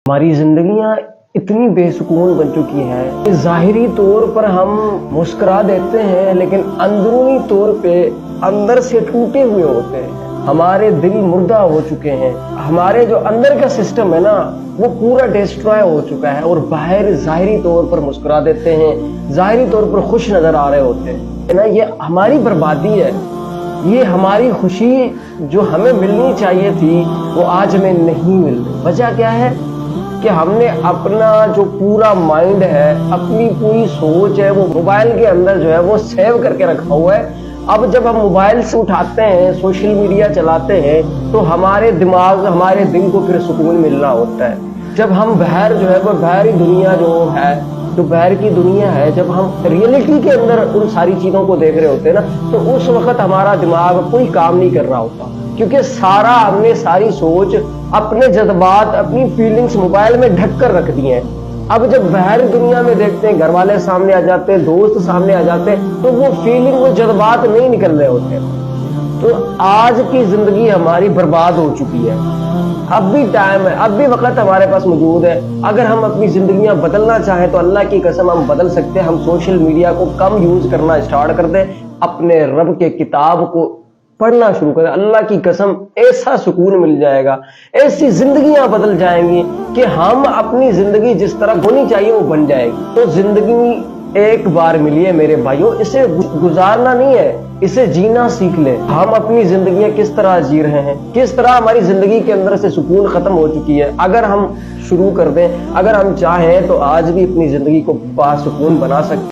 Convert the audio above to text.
हमारी जिंदगियां इतनी बेसुकून बन चुकी हैं कि ज़ाहिरी तौर पर हम मुस्कुरा देते हैं, लेकिन अंदरूनी तौर पे अंदर से टूटे हुए होते हैं। हमारे दिल मुर्दा हो चुके हैं, हमारे जो अंदर का सिस्टम है ना वो पूरा डिस्ट्रॉय हो चुका है, और बाहर ज़ाहिरी तौर पर मुस्कुरा देते हैं, ज़ाहिरी तौर पर खुश नजर आ रहे होते हैं ना। ये हमारी बर्बादी है। ये हमारी खुशी जो हमें मिलनी चाहिए थी वो आज हमें नहीं मिल रही। वजह क्या है कि हमने अपना जो पूरा माइंड है, अपनी पूरी सोच है, वो मोबाइल के अंदर जो है वो सेव करके रखा हुआ है। अब जब हम मोबाइल से उठाते हैं, सोशल मीडिया चलाते हैं, तो हमारे दिमाग, हमारे दिल को फिर सुकून मिलना होता है। जब हम बाहर जो है वो बाहरी दुनिया जो है, जो बाहर की दुनिया है, जब हम रियलिटी के अंदर उन सारी चीजों को देख रहे होते हैं ना, तो उस वक्त हमारा दिमाग कोई काम नहीं कर रहा होता, क्योंकि सारा हमने सारी सोच, अपने जज्बात, अपनी फीलिंग्स मोबाइल में ढक कर रख दी हैं। अब जब बाहर दुनिया में देखते हैं, घर वाले सामने आ जाते हैं, दोस्त सामने आ जाते हैं, तो वो फीलिंग, वो जज्बात नहीं निकल रहे होते। तो आज की जिंदगी हमारी बर्बाद हो चुकी है। अब भी टाइम है, अब भी वक्त हमारे पास मौजूद है। अगर हम अपनी जिंदगियां बदलना चाहें तो अल्लाह की कसम हम बदल सकते हैं। हम सोशल मीडिया को कम यूज करना स्टार्ट कर दें, अपने रब के किताब को पढ़ना शुरू करें। अल्लाह की कसम ऐसा सुकून मिल जाएगा, ऐसी जिंदगियां बदल जाएंगी कि हम अपनी जिंदगी जिस तरह होनी चाहिए वो बन जाएगी। तो जिंदगी एक बार मिली है मेरे भाइयों, इसे गुजारना नहीं है, इसे जीना सीख ले। हम अपनी जिंदगियां किस तरह जी रहे हैं, किस तरह हमारी जिंदगी के अंदर से सुकून खत्म हो चुकी है। अगर हम शुरू कर दें, अगर हम चाहें तो आज भी अपनी जिंदगी को बासुकून बना सकते हैं।